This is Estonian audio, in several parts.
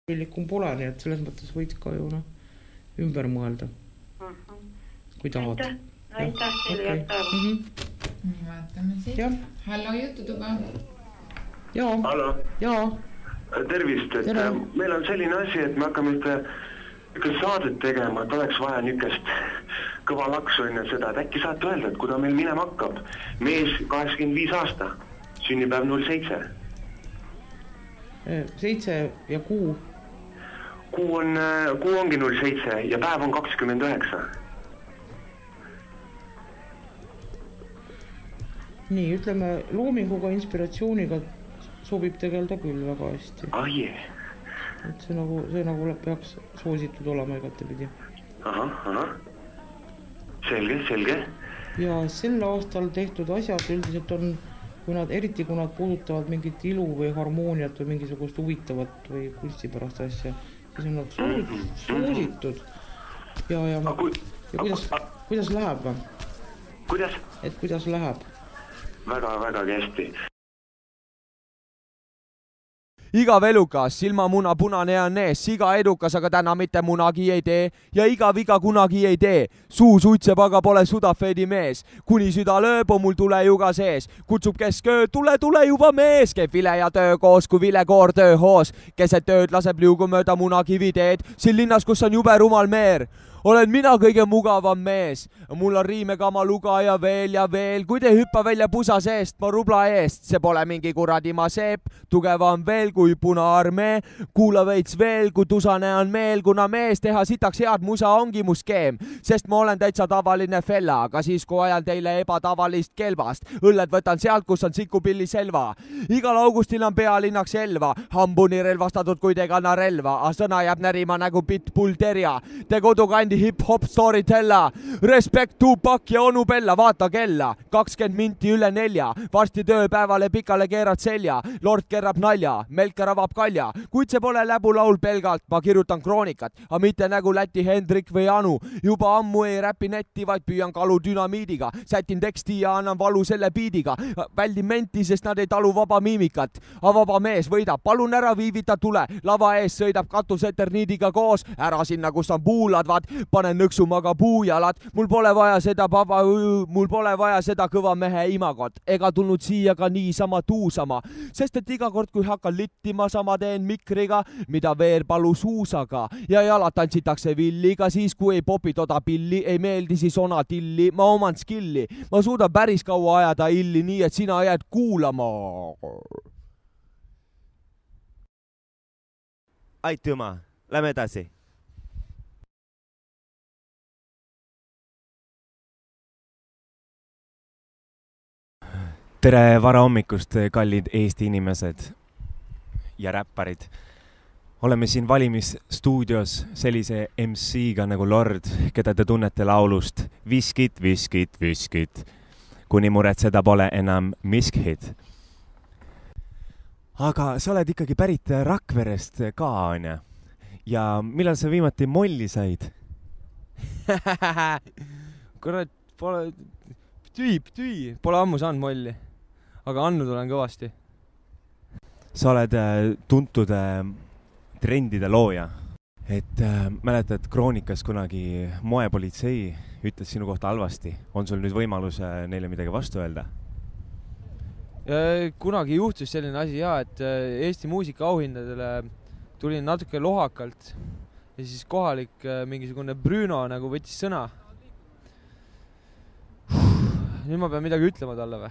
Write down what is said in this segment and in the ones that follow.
Pillikum pole, nii et selles mõttes võid ka ju ümber mõelda, kui tahad. Aitäh teile, head päeva. Vaatame siit. Hallo, jututuba. Jaa. Hallo. Jaa. Tervist, et meil on selline asi, et me hakkame ühte saadet tegema, et oleks vaja niukest kõva laksu enne seda, et äkki saate öelda, et kuda meil minema hakkab. Mees 85 aasta, sünnipäev 07. 7 ja kuu? Kuu ongi 07 ja päev on 29. Nii, ütleme, loominguga, inspiratsiooniga sobib tegelda küll väga hästi. Et see nagu peaks soositud olema igatepidi. Ahah. Selge. Ja sel aastal tehtud asjad üldiselt on, eriti kui nad puudutavad mingit ilu või harmooniat või mingisugust huvitavat või kunstipärast asja, siis on nad soositud. Ja kuidas läheb? Kuidas? Et kuidas läheb? Väga hästi. Igav elukas, silmamuna punane ja nees, siga edukas, aga täna mitte munagi ei tee ja iga viga kunagi ei tee. Suu suitseb, aga pole sudafeedi mees. Kuni süda lööb, on mul tule juga sees. Kutsub kesköö, tule juba mees. Käib vile ja töö koos, kui vilekoor tööhoos. Keset tööd laseb liugu mööda munakivi teed. Siin linnas, kus on jube rumal meer. Olen mina kõige mugavam mees. Mul on riimekama luga ja veel. Kui te hüppa välja pusa seest, ma rubla eest. See pole mingi kuradima seep. Tugevam veel kui punaarmee. Kuula veits veel, kui tusane on meel. Kuna mees teha sitaks head musa ongi mu skeem. Sest ma olen täitsa tavaline fella. Aga siis, kui ajan teile ebatavalist kelvast. Õlled võtan sealt, kus on sikupilli selva. Igal augustil on pealinnaks Elva. Hambuni relvastatud, kui te kanna relva. A sõna jääb närima nagu pitbull terja. Te kodukandi hip-hop storytella. Respekt Tupac ja onu Bella, vaata kella. 20 minti üle 4. Varsti tööpäevale pikale keerad selja. Lord kerrab nalja, Melker avab kalja. Kuid see pole läbulaul pelgalt, ma kirjutan kroonikat. A mitte nagu Läti Hendrik või Anu. Juba ammu ei räpi netti, vaid püüan kalu dünamiidiga. Sätin teksti ja annan valu selle biidiga. Väldin menti, sest nad ei talu vaba miimikat. A vaba mees võidab, palun ära viivita tule. Lava ees sõidab katus eterniidiga koos. Ära sinna, kus on puuladvad. Panen nõksumaga puujalad, mul pole vaja seda kõva mehe imagot, ega tulnud siia ka niisama tuusama, sest et iga kord, kui hakkan littima, sama teen mikriga, mida veerpalu suusaga ja jalad tantsitakse villiga, siis kui ei popi toda pilli, ei meeldi siis ona tilli, ma oman skilli, ma suudan päris kaua ajada illi, nii et sina jääd kuulama. Aitüma, lähme edasi. Tere varahommikust, kallid Eesti inimesed ja räpparid. Oleme siin valimisstuudios sellise MC-ga nagu Lord, keda te tunnete laulust Viskit, kuni muretseda pole enam miskit. Aga sa oled ikkagi pärit Rakverest ka, Anja. Ja millal sa viimati molli said? Kurat, pole ammu saanud molli. Aga andnud olen kõvasti. Sa oled tuntud trendide looja. Et mäletad, Kroonikas kunagi moepolitsei ütles sinu kohta halvasti. On sul nüüd võimalus neile midagi vastu öelda? Kunagi juhtus selline asi, et Eesti muusika auhindadele tuli natuke lohakalt. Ja siis kohalik mingisugune Bruno nagu võttis sõna. Nüüd ma pean midagi ütlema talle või?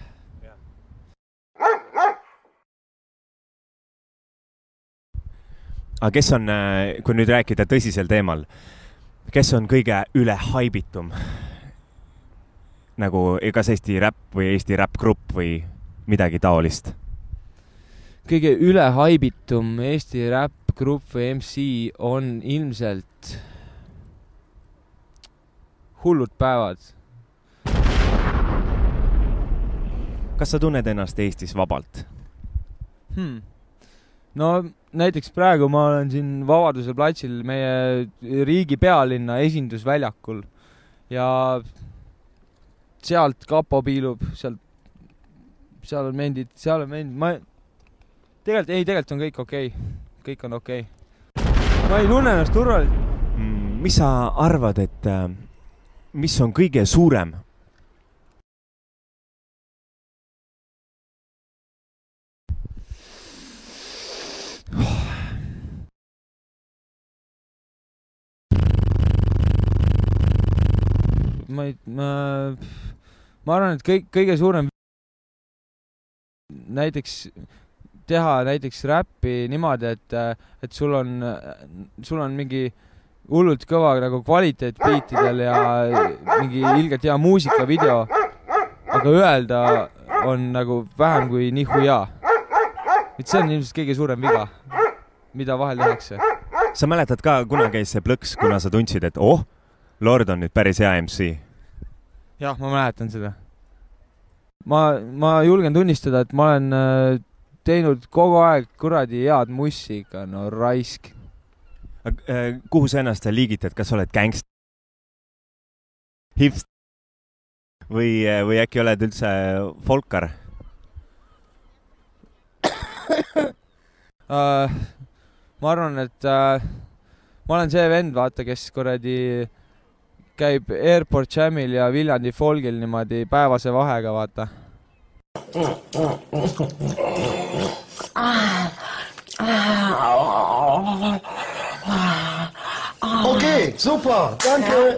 Aga kes on, kui nüüd rääkida tõsisel teemal, kes on kõige üle haibitum? Nagu kas Eesti räpp või Eesti räppgrupp või midagi taolist? Kõige üle haibitum Eesti räppgrupp või MC on ilmselt Hullud päevad. Kas sa tunned ennast Eestis vabalt? No näiteks praegu ma olen siin Vabaduse platsil meie riigi pealinna esindusväljakul ja sealt kapo piilub, seal on mendid, Tegelikult on kõik okei. Kõik on okei. ma ei tunne ennast turvaliselt. Mis sa arvad, et mis on kõige suurem? Ma arvan, et kõige suurem näiteks teha näiteks räppi niimoodi, et sul on mingi hullult kõva nagu kvaliteet beatidel ja mingi ilgelt hea muusikavideo, aga öelda on nagu vähem kui nihuja. Et see on ilmselt kõige suurem viga, mida vahel tehakse. Sa mäletad ka, kuna käis see plõks, kuna sa tundsid, et Lord on nüüd päris hea MC? Jah, ma mäletan seda. Ma julgen tunnistada, et ma olen teinud kogu aeg kuradi head mussi ikka, no raisk. Kuhu sa ennast liigitad? Kas oled gängst? Hipst? Või äkki oled üldse folkar? Ma arvan, et ma olen see vend, vaata, kes kuradi käib Airport Jamil ja Viljandi Folgil niimoodi päevase vahega, vaata. Okei, super, danke!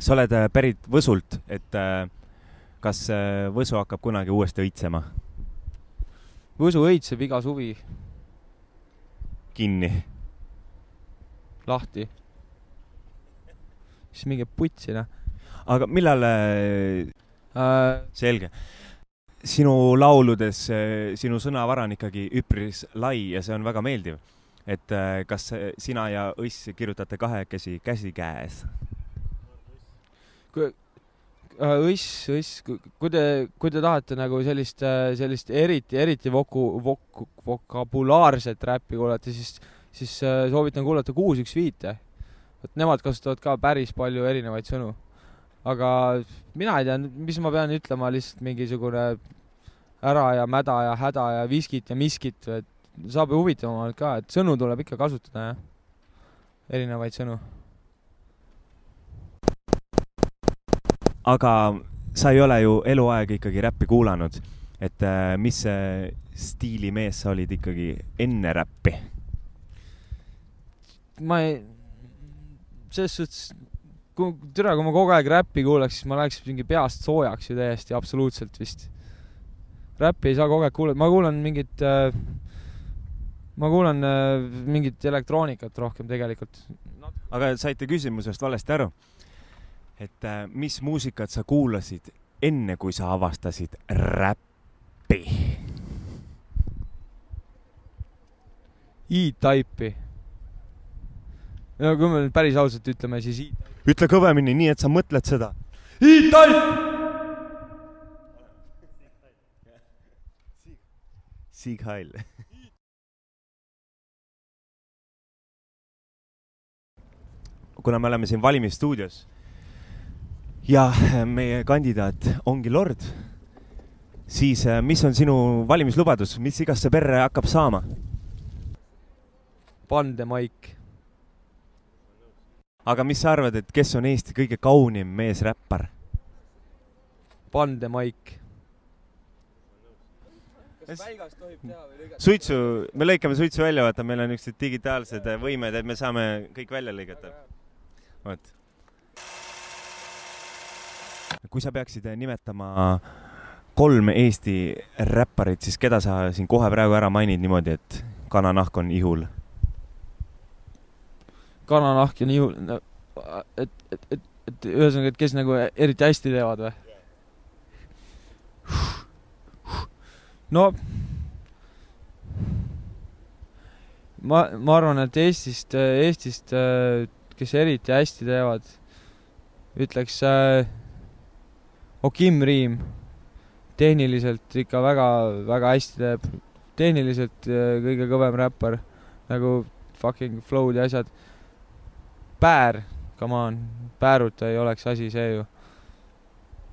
Sa oled pärit Võsult, et kas Võsu hakkab kunagi uuesti õitsema? Võsu õitseb iga suvi. Kinni? Lahti. Siis mingi putsina. Aga millal... Selge. Sinu lauludes, sinu sõnavara on ikkagi üpris lai ja see on väga meeldiv. Et kas sina ja Õss kirjutate kahekesi käsikäes? Õss, kui te tahate nagu sellist eriti vokabulaarset räppi kuulata, siis soovitan kuulata 615. Et nemad kasutavad ka päris palju erinevaid sõnu. Aga mina ei tea, mis ma pean ütlema, lihtsalt mingisugune ära ja mäda ja häda ja viskit ja miskit. Et saab ju huvitavamalt ka, et sõnu tuleb ikka kasutada, ja erinevaid sõnu. Aga sa ei ole ju eluaeg ikkagi räppi kuulanud. Et mis stiilimees sa olid ikkagi enne räppi? Ma ei... Selles suhtes, kui ma kogu aeg räppi kuuleks, siis ma läheks mingi peast soojaks ju täiesti, absoluutselt vist. Räppi ei saa kogu aeg kuulata. Ma kuulan mingit elektroonikat rohkem tegelikult. Aga saite küsimusest valesti aru, et mis muusikat sa kuulasid enne, kui sa avastasid räppi? E-Type'i. No kui me nüüd päris ausalt ütleme, siis E-Type. Ütle kõvemini nii, et sa mõtled seda. E-Type! Sieg Heil. Kuna me oleme siin valimisstuudios ja meie kandidaat ongi Lord, siis mis on sinu valimislubadus? Mis igasse perre hakkab saama? Pandemaik. Aga mis sa arvad, et kes on Eesti kõige kaunim meesräppar? Pandemaik. Suitsu, me lõikame suitsu välja, vaata, meil on üksteid digitaalsed võimed, et me saame kõik välja lõigata. Vaat. Kui sa peaksid nimetama 3 Eesti räpparit, siis keda sa siin kohe praegu ära mainid niimoodi, et kananahk on ihul? Kananahk ja nihul, et ühesõnaga, et kes nagu eriti hästi teevad või? No, ma arvan, et Eestist, kes eriti hästi teevad, ütleks Okim Riim. Tehniliselt ikka väga hästi teeb. Tehniliselt kõige kõvem räppar, nagu fucking flow'd ja asjad. Päär, come on, Pääruta ei oleks asi see ju.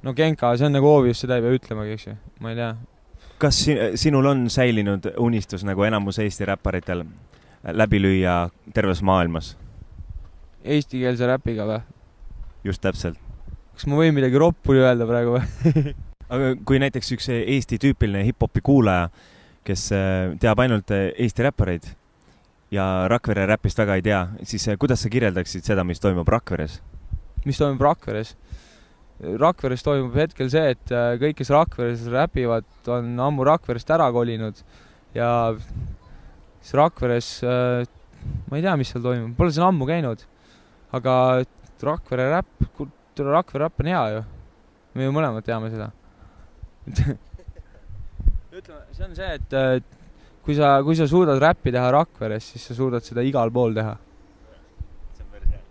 No Genka, see on nagu obvious, seda ei pea ütlemagi, eks ju, ma ei tea. Kas sinul on säilinud unistus nagu enamus Eesti räpparitel läbi lüüa terves maailmas? Eestikeelse räpiga või? Just täpselt. Kas ma võin midagi roppuli öelda praegu või? Aga kui näiteks üks Eesti tüüpiline hip-hopi kuulaja, kes teab ainult Eesti räppareid ja Rakvere räpist väga ei tea, siis kuidas sa kirjeldaksid seda, mis toimub Rakveres? Mis toimub Rakveres? Rakveres toimub hetkel see, et kõik, kes Rakveres räpivad, on ammu Rakverest ära kolinud ja siis Rakveres, ma ei tea, mis seal toimub, pole seal ammu käinud, aga Rakvere räpp on hea ju. Me ju mõlemad teame seda. Ütleme, see on see, et kui sa suudad räppi teha Rakveres, siis sa suudad seda igal pool teha. See on päris hea.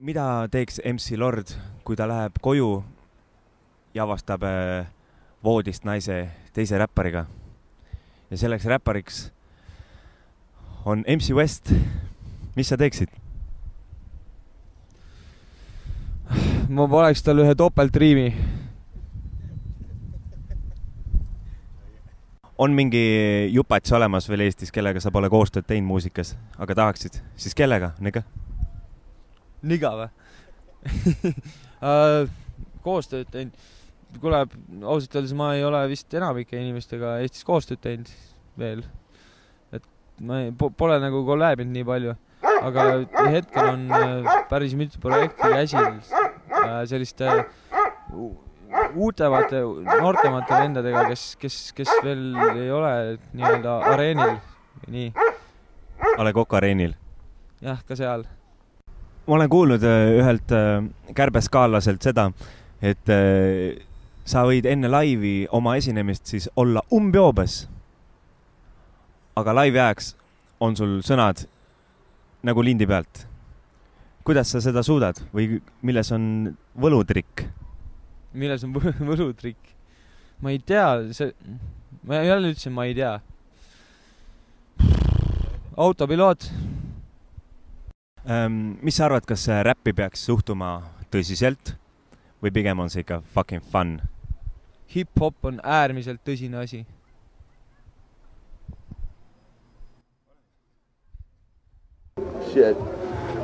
Mida teeks MC Lord, kui ta läheb koju ja avastab voodist naise teise räppariga? Ja selleks räppariks on MC West. Mis sa teeksid? Ma poleks tal ühe topeltriimi. On mingi jupats olemas veel Eestis, kellega sa pole koostööd teinud muusikas, aga tahaksid? Siis kellega? Niga? Niga või? Koostööd teinud. Kuule, ausalt öeldes ma ei ole vist enamike inimestega Eestis koostööd teinud veel. Et ma pole nagu kolläbinud nii palju. Aga hetkel on päris mitu projekti käsil selliste uutemate, noortemate vendadega, kes veel ei ole nii-öelda areenil. Nii. Ale Kokk areenil? Jah, ka seal. Ma olen kuulnud ühelt kärbeskaalaselt seda, et sa võid enne laivi oma esinemist siis olla umbjoobes. Aga laivi ajaks on sul sõnad nagu lindi pealt. Kuidas sa seda suudad või milles on võlutrikk? Milles on võlutrikk? Ma ei tea. Ma jälle ütlesin, ma ei tea. Autopiloot. Mis sa arvad, kas räppi peaks suhtuma tõsiselt või pigem on see ikka fucking fun? Hip-hop on äärmiselt tõsine asi. Shit.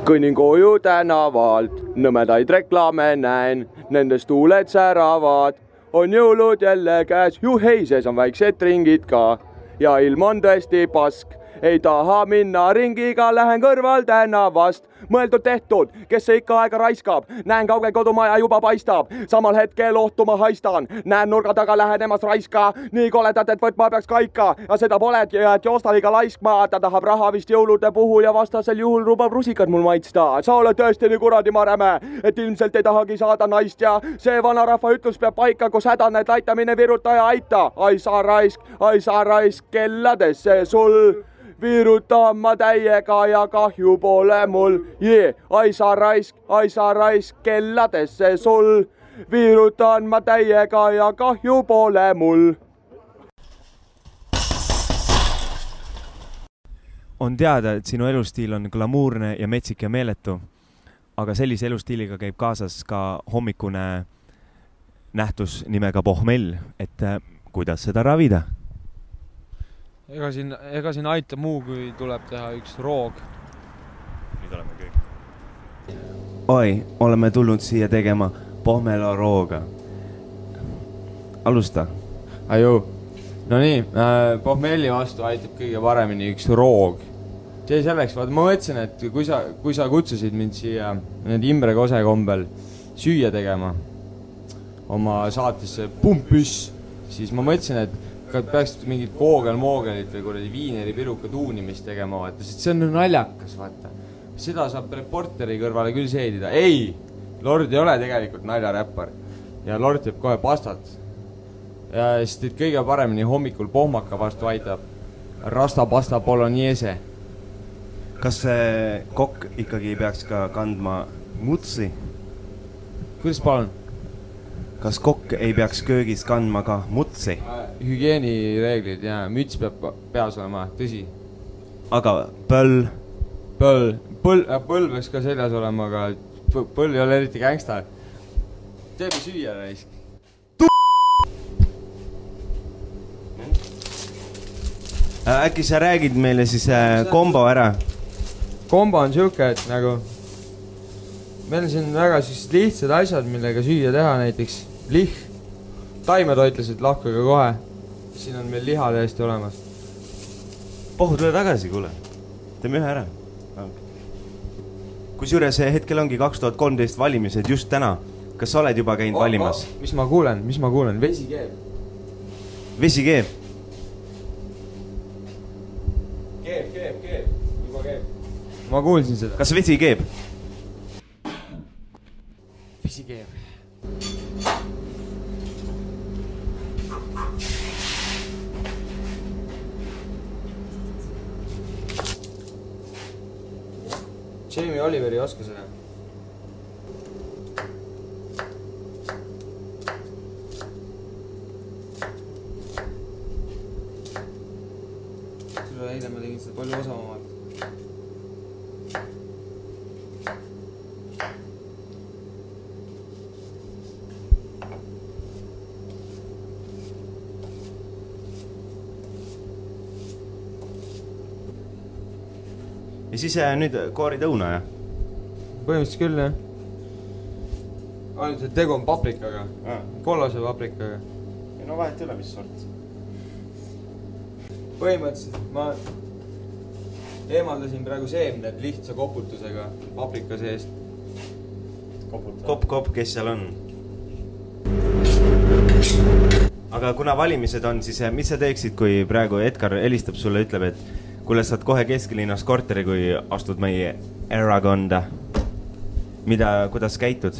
Kõnnin koju tänavalt, nõmedaid reklaame näen, nendest tuuled säravad, on jõulud jälle käes, juhei, sees on väiksed ringid ka ja ilm on tõesti pask. Ei taha minna ringiga, lähen kõrval tänavast. Mõeldud tehtud, kes see ikka aega raiskab. Näen kaugel kodumaja juba paistab. Samal hetkel ohtu ma haistan. Näen nurga taga lähenemas raiska. Nii koledad, et võtma peaks kaika. Ja seda polegi, et joosta liiga laiskma. Ta tahab raha vist jõulude puhul ja vastasel juhul rubab rusikad mul maitsta. Sa oled tõesti nii kuradi mareme, et ilmselt ei tahagi saada naist ja see vanarahva ütlus peab paika, kus hädane, et aita mine viruta ja aita. Ai sa raisk kelladesse sul. Virutan ma täiega ja kahju pole mul. Ai sa raisk kelladesse sul. Virutan ma täiega ja kahju pole mul. On teada, et sinu elustiil on glamuurne ja metsik ja meeletu, aga sellise elustiiliga käib kaasas ka hommikune nähtus nimega pohmell, et kuidas seda ravida? Ega siin aitab muu, kui tuleb teha üks roog. Nüüd oleme kõik. Oi, oleme tulnud siia tegema pohmela rooga. Alusta. Aju. No nii, pohmelli vastu aitab kõige paremini üks roog. See selleks, vaata, ma mõtlesin, et kui sa kutsusid mind siia need Imre Kose kombel süüa tegema oma saatesse Pumpüss, siis ma mõtlesin, et peaks mingit koogel-moogelit või kuradi viineri piruka tuunimist tegema, vaata, sest see on naljakas, vaata. Seda saab reporteri kõrvale küll seedida. Ei, Lord ei ole tegelikult naljaräppar ja Lord teeb kohe pastat. Ja sest et kõige paremini hommikul pohmaka vastu aitab Rasta pasta bolognese. Kas see kokk ikkagi peaks ka kandma Mutsi. Kuidas palun? Kas kokk ei peaks köögis kandma ka mutsi? Hügieenireeglid ja müts peab peas olema, tõsi. Aga põll? Põll peaks ka seljas olema, aga põll ei ole eriti gängsta. Teeb süüa raisk. Äkki sa räägid meile siis kombo ära? Kombo on siuke, et nagu meil on siin väga lihtsad asjad, millega süüa teha, näiteks lih. Taimetoitlased lahkuge kohe. Siin on meil liha täiesti olemas. Pohhu, tule tagasi, kuule. Teeme ühe ära. Kusjuures hetkel ongi 2013 valimised just täna. Kas sa oled juba käinud valimas? Mis ma kuulen? Vesi keeb. Vesi keeb? Keeb. Juba keeb. Ma kuulsin seda. Kas vesi keeb? Vesi keeb. Jamie Oliver ei oska seda. Eile ma tegin seda palju osavamalt. Ja siis nüüd koorid õuna, jah? Põhimõtteliselt küll, jah. Ainult, et tegu on paprikaga. Kollase paprikaga. Ja no vahet ei ole, mis sort. Põhimõtteliselt ma eemaldasin praegu seemned lihtsa koputusega paprika seest. Kopp, kes seal on? Aga kuna valimised on, siis mis sa teeksid, kui praegu Edgar helistab sulle, ütleb, et kuule, saad kohe Kesk-Linnas korteri, kui astud meie erakonda? Kuidas käitud?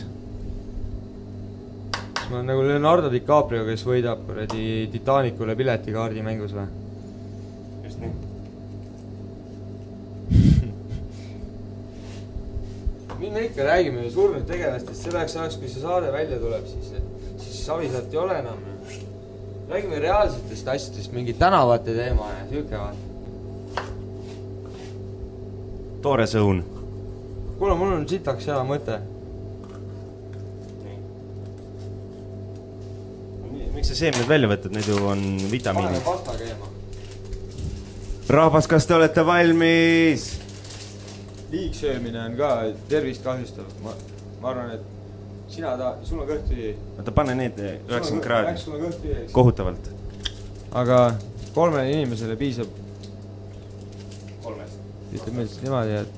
Ma olen nagu Leonardo DiCaprio, kes võidab Titanicule piletikaardi mängus või? Just nii. Minna ikka räägime surnud tegelastest, selleks ajaks, kui see saade välja tuleb, siis Savisaart ei ole enam. Räägime reaalsetest asjadest, mingi tänavate teema ja siuke vaat. Toores õun. Kuule, mul on sitaks hea mõte. Miks sa seemned välja võtad? Need ju on vitamiinid. Pane pasta käima. Rahvas, kas te olete valmis? Liigsöömine on ka tervist kahjustav. Ma arvan, et sul on kõht tühi. Oota, pane need 90 kraadi. Sul on kõht tühi. Kohutavalt. Aga 3 inimesele piisab. 3. Ütleb meil siis niimoodi, et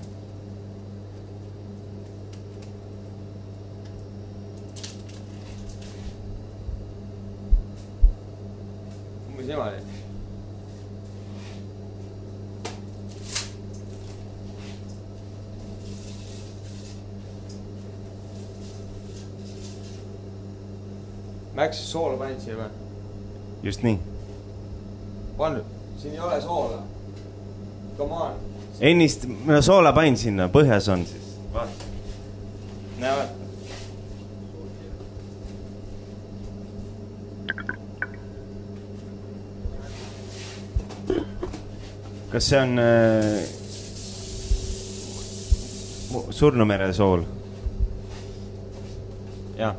umbes niimoodi. Max, soola panid siia või? Just nii. Pannud, siin ei ole soola. Come on. Ennist, mina soola panin sinna, põhjas on siis. Vaata. Näe, vaata. Kas see on Surnumere sool? Jah.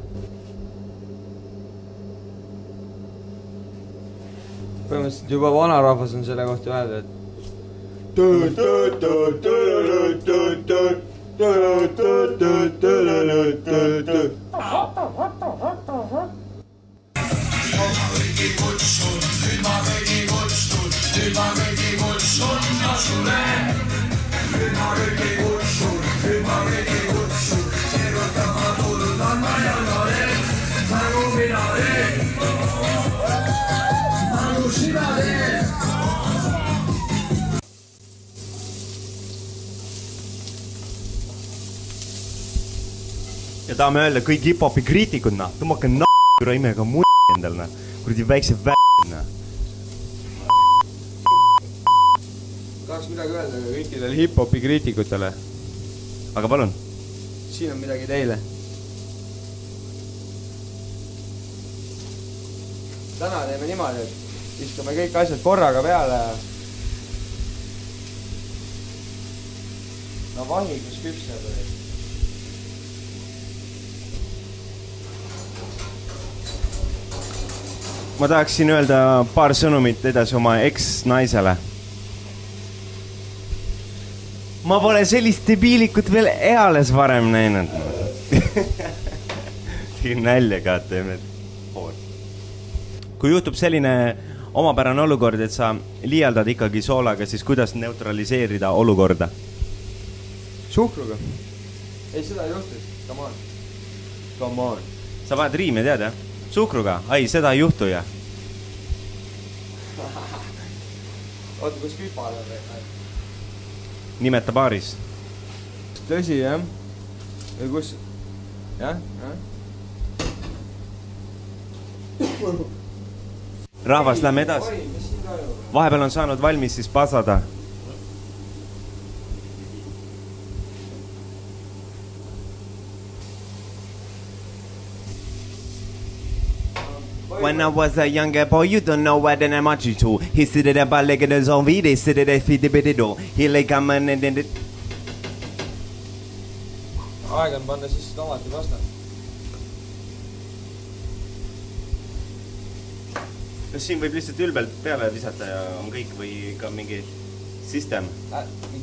Põhimõtteliselt juba vanarahvas on selle kohta öelda, et ja tahame öelda kõik hip-hopi kriitikud, tõmmake küra imega endal, kuradi väikse väina. Tahaks midagi öelda kõikidele hip-hopi kriitikutele. Aga palun. siin on midagi teile. Täna teeme niimoodi, et viskame kõik asjad korraga peale ja no vahigus küpseb või. Ma tahaksin öelda paar sõnumit edasi oma eks-naisele. Ma pole sellist debiilikut veel eales varem näinud. Tegin nälja ka, teeme. Kui juhtub selline omapärane olukord, et sa liialdad ikkagi soolaga, siis kuidas neutraliseerida olukorda? Suhkruga. Ei, seda ei juhtu. Come on. Sa vahed riime, tead, jah? Suhkruga? Ai, seda ei juhtu, jah? Oota, kus pipal on või? Nimeta baaris. Tõsi, jah? Või kus? Jah? Rahvas, lähme edasi. Vahepeal on saanud valmis siis pasada. When I was a younger boy, you don't know what I'm much to. He said that about like the zombie, they said that feed the bit door. He like a man and then Aeg on panna siis tomati pasta. Kas siin võib lihtsalt ülbelt peale visata ja on kõik või ka mingi system?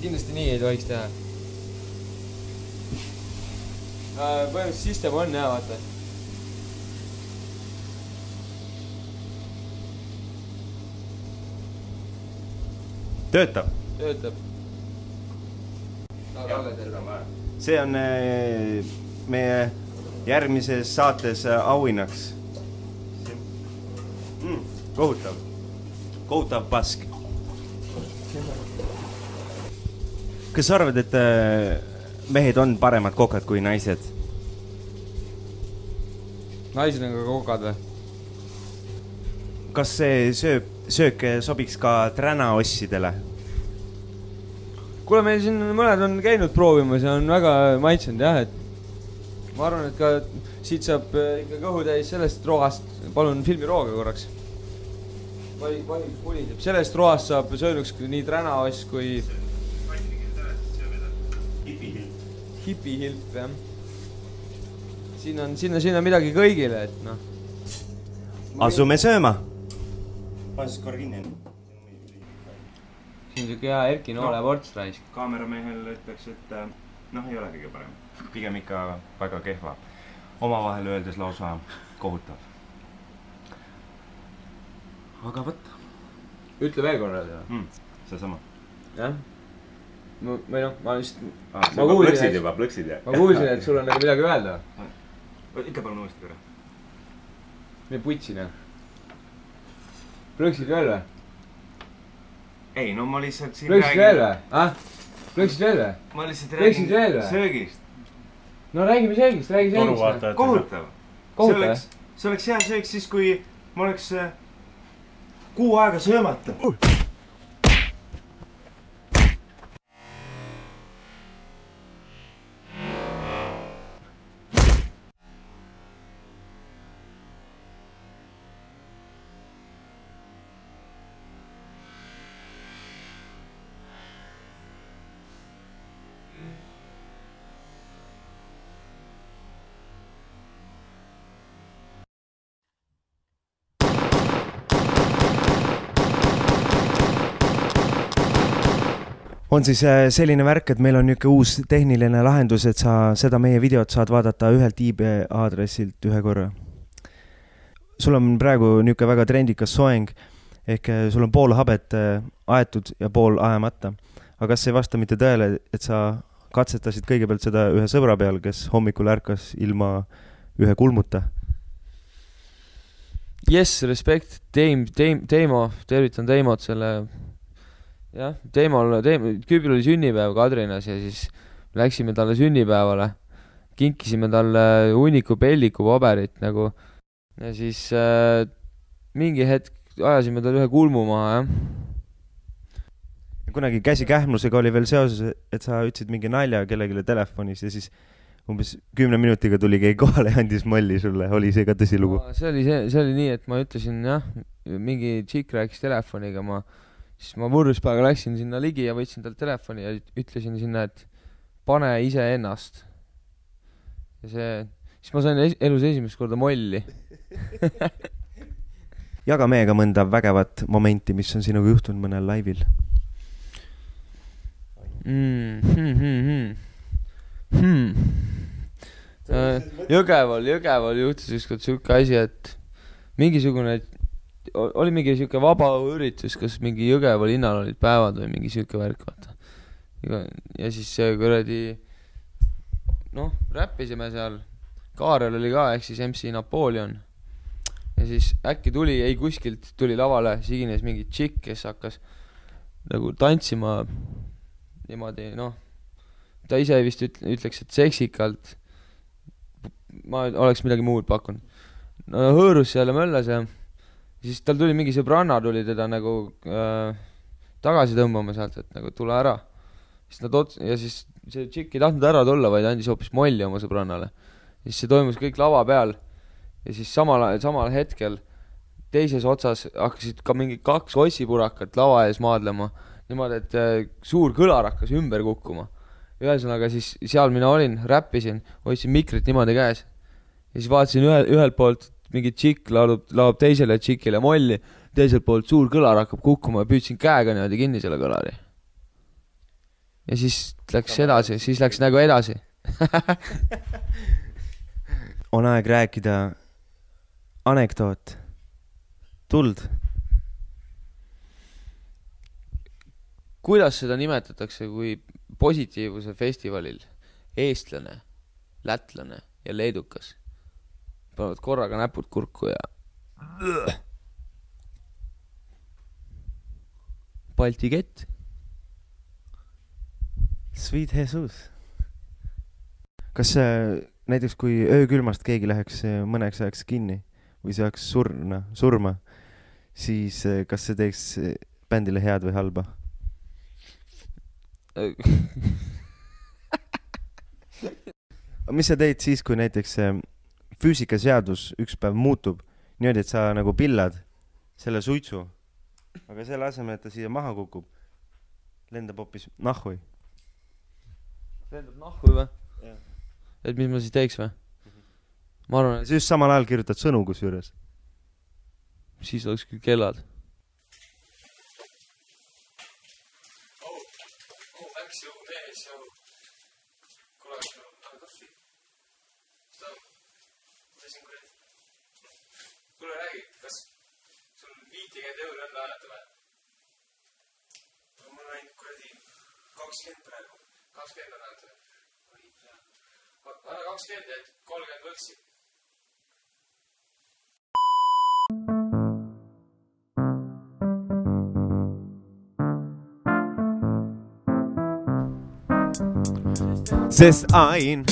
Kindlasti nii ei tohiks teha. Põhimõtteliselt system on jah, vaata. Töötab? Töötab. See on meie järgmises saates auhinnaks. Kohutav. Kohutav pask. Kas sa arvad, et mehed on paremad kokad kui naised? Naised on ka kokad või? Kas see söök sobiks ka tränaossidele? Kuule, meil siin mõned on käinud proovimas ja on väga maitsenud jah, et ma arvan, et ka siit saab ikka kõhu täis sellest roast. Palun filmi rooga korraks. Sellest roast saab söönuks nii tränaoss kui hipihilp, jah. Siin on midagi kõigile, et noh. Asume sööma. Pane siis korra kinni. Siin on siuke hea Erki Noole ports raisk. Kaameramehel ütleks, et ei ole kõige parem. Pigem ikka väga kehva. Omavahel öeldes lausa kohutav. Aga võt. Ütle veel korra. See sama. Jah? Või noh, ma vist... Plõksid, jah. Ma kuulsin, et sul on nagu midagi öelda. Ikka palun uuesti korra. Me putsin, jah. Plõksid veel või? Ei, no ma lihtsalt siin Plõksid veel või? Plõksid veel või? Ma lihtsalt räägin söögist. No räägime söögist. Kohutav. See oleks hea söök siis, kui ma oleks kuu aega söömata. On siis selline värk, et meil on niuke uus tehniline lahendus, et sa seda meie videot saad vaadata ühelt IP aadressilt ühe korra. Sul on praegu niuke väga trendikas soeng, ehk sul on pool habet aetud ja pool ajamata. Aga kas ei vasta mitte tõele, et sa katsetasid kõigepealt seda ühe sõbra peal, kes hommikul ärkas ilma ühe kulmuta? Yes, respect, Teimo, tervitan Teimot selle... Jah, Küübil oli sünnipäev Kadrinas ja siis läksime talle sünnipäevale. Kinkisime talle hunniku pelliku paberit nagu. Ja siis mingi hetk ajasime talle ühe kulmu maha, jah. Kunagi käsikähmlusega oli veel seoses, et sa ütlesid mingi nalja kellegile telefonis ja siis umbes 10 minutiga tuli keegi kohale ja andis molli sulle, oli see ka tõsi lugu? See oli nii, et ma ütlesin jah, mingi tšikk rääkis telefoniga, siis ma võrduspäega läksin sinna ligi ja võtsin tal telefoni ja ütlesin sinna, et pane ise ennast. Ja siis ma sain elus esimest korda molli. Jaga meiega mõnda vägevat momenti, mis on sinuga juhtunud mõnel laivil. Jõgeval juhtus ükskord siuke asi, et mingisugune oli mingi siuke vaba üritus, kas mingi Jõgeval linnal olid päevad või mingi siuke värk, vaata. Ja siis kuradi räppisime seal, Kaarel oli ka, ehk siis MC Napoleon. Ja siis äkki ei kuskilt tuli lavale, sigines mingi tšikk, kes hakkas nagu tantsima niimoodi, ta ise vist ütleks, et seksikalt, ma oleks midagi muud pakkunud. Hõõrus seal ja möllas ja siis tal tuli mingi sõbranna, tuli teda nagu tagasi tõmbama sealt, et nagu tule ära. Ja siis see tšikk ei tahtnud ära tulla, vaid andis hoopis molli oma sõbrannale. Siis see toimus kõik lava peal ja siis samal hetkel teises otsas hakkasid ka mingi 2 ossipurakat lava ees maadlema. Niimoodi, et suur kõlar hakkas ümber kukkuma. Ühesõnaga siis seal mina olin, räppisin, hoidsin mikrit niimoodi käes. Ja siis vaatasin ühelt poolt mingi tšikk laulab teisele tšikile molli, teiselt poolt suur kõlar hakkab kukkuma ja püüdsin käega niimoodi kinni selle kõlari. Ja siis läks edasi, siis läks nagu edasi. On aeg rääkida anekdoot. Tuld. Kuidas seda nimetatakse, kui positiivuse festivalil eestlane, lätlane ja leedukas panevad korraga näpud kurku ja Balti kett? Sweet Jesus. Kas näiteks kui öökülmast keegi läheks mõneks ajaks kinni või saaks surma, siis kas see teeks bändile head või halba? Mis sa teed siis, kui näiteks füüsikaseadus üks päev muutub niimoodi, et sa nagu pillad selle suitsu, aga selle asemel, et ta siia maha kukub, lendab hoopis nahhui? Lendab nahhui või? Et mis ma siis teeks või? Ma arvan, et... Sa just samal ajal kirjutad sõnu kus juures. Siis oleks küll kellad. Äkki õu mees ja kuule räägi, kas sul 50 euro enda ajata või? Ma olen kuradi 20 praegu. 20 on ajata või? Anna 20, et 30 võlksi. Sest ein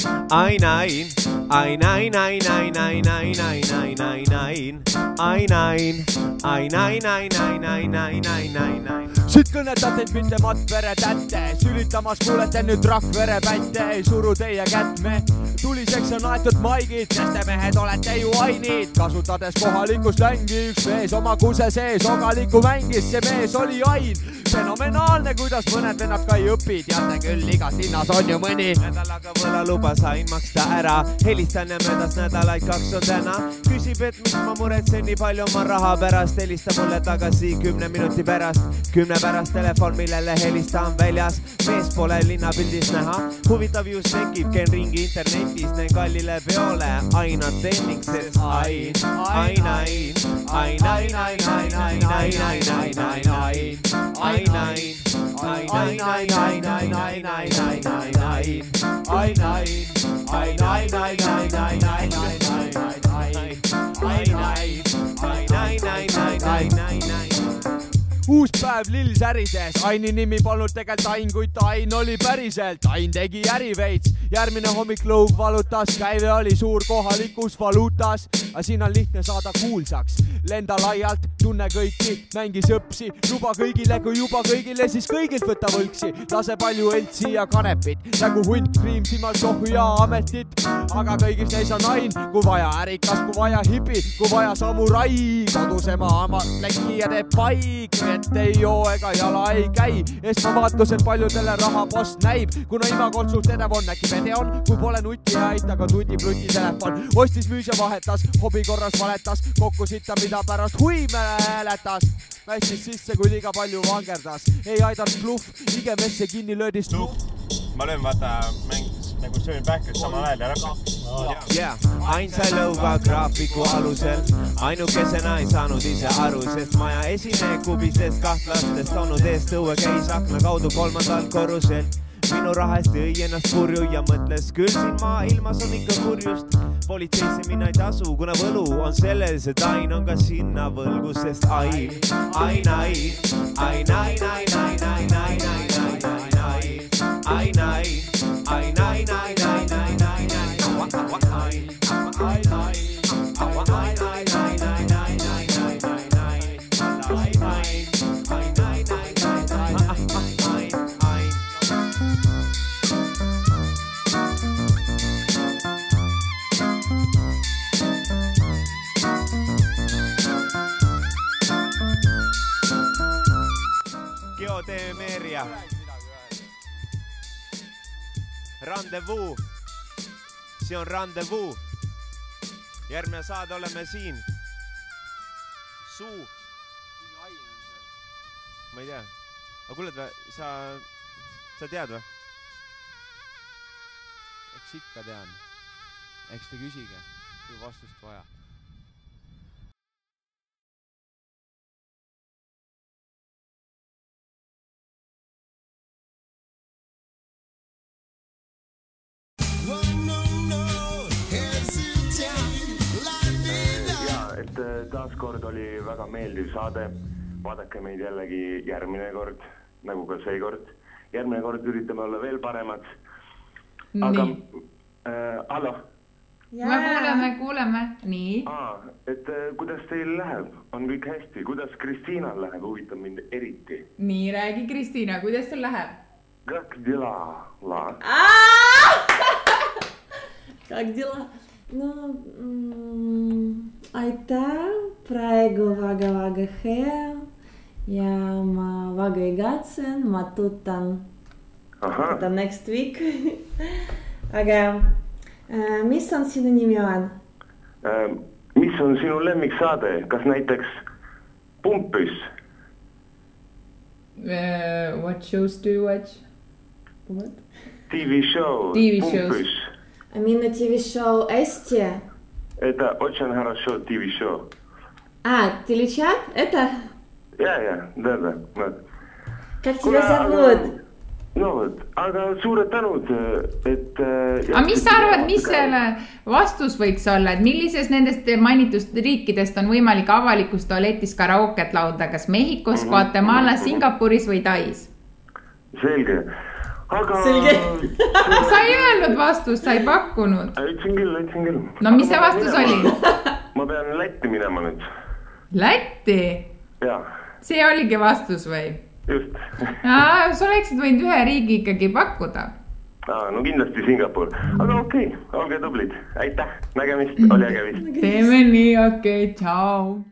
Siit kõnetab teid mitte Matvere tätte, sülitamas kuulete nüüd Rakvere pätte, ei suru teie kätt me. Tuliseks on aetud maigid, sest te mehed olete ju ainid. Kasutades kohalikku slängi, üks mees oma kuse sees ogaliku mängis, see mees oli ain. Fenomenaalne, kuidas mõned vennad ka ei õpi, teate küll, igas linnas on ju mõni. Nädalaga võla luba sain maksta ära, helistan ja möödas nädalaid 2 on täna. Küsib, et mis ma muretsen nii palju oma raha pärast, helista mulle tagasi 10 minuti pärast. 10 pärast telefon, millele helistan väljas, mees pole linnapildis näha. Huvitav just tekib, käin ringi internetis, näin kallile peole, aina teening, sest uus päev lill särises, Aini nimi polnud tegelt Ain, kuid Ain oli päriselt. Ain tegi äri veits, järgmine hommik lõug valutas, käive oli suur kohalikus valuutas. Aga siin on lihtne saada kuulsaks, lenda laialt, tunne kõiki, mängi sõpsi, luba kõigile, kui juba kõigile, siis kõigilt võtta võlksi. Lase palju õltsi ja kanepit, nagu hunt, kriim, silmal sohku ja ametit. Aga kõigis neis on Ain, kui vaja ärikas, kui vaja hipi, kui vaja samurai. Kodus ema plekki ja teeb paik, et ei joo ega jala ei käi. Esmavaatuselt paljudele rahapost näib, kuna imakotsult edev on, äkki pede on, kui pole nuti aita, aga tutib telefon. Ostis müüs ja vahetas, hobi korras valetas, kokku sitta, mida pärast hui mäletas. Mässis sisse, kui liiga palju vangerdas, ei aidanud bluff, ige messe kinni löödist luht. Ma löön vaata nagu söön back'id samal ajal ja räppi. Ain sai lõuga graafiku alusel, ainukesena ei saanud ise aru, sest maja esine kubisest kahtlastest olnud eest õue käis akna kaudu 3. korrusel. Minu rahast õi ennast purju ja mõtles, küll siin maailmas on ikka kurjust. Politseisse minna ei tasu, kuna võlu on selles, et Ain on ka sinna võlgu, sest Ain. Geoteemeeria. Rendezvous. See on rendezvous. Järgmine saade oleme siin. Suu. Ma ei tea. Aga kuuled, sa tead või? Eks ikka tean. Eks te küsige, kui vastust vaja. Taaskord oli väga meeldiv saade, vaadake meid jällegi järgmine kord, nagu ka seekord. Järgmine kord üritame olla veel paremad. Aga, allo? Me kuuleme. Nii. Et kuidas teil läheb? On kõik hästi? Kuidas Kristiinal läheb? Huvitab mind eriti. Nii, räägi Kristiina, kuidas teil läheb? Как дела? Как дела? No, aitäh, praegu väga hea ja ma väga igatsen, ma tutan next week. Aga mis on sinu nimi on? Mis on sinu lemmiksaade? Kas näiteks Pumpus? What shows do you watch? What? TV show. Pumpus. Мина ТВ-шоу Эсти. Это очень хорошо ТВ-шоу. Телечат? Это? Да. Как тебя зовут? No vot, aga suured tänud, et... Aga mis sa arvad, mis selle vastus võiks olla, et millises nendest mainitust riikidest on võimalik avalikus tualetis karaoket laulda, kas Mehhikos, Guatemala, Singapuris või Tais? Selge. Aga... Sa ei öelnud vastust, sa ei pakkunud. Ütsin küll. No mis see vastus oli? Ma pean Lätti minema nüüd. Lätti? Jaa. See oligi vastus või? Just. Sa oleksid võinud ühe riigi ikkagi pakkuda. No kindlasti Singapur. Aga okei, olge tublid. Aitäh, nägemist, oli äge vist. Teeme nii, okei, tšau.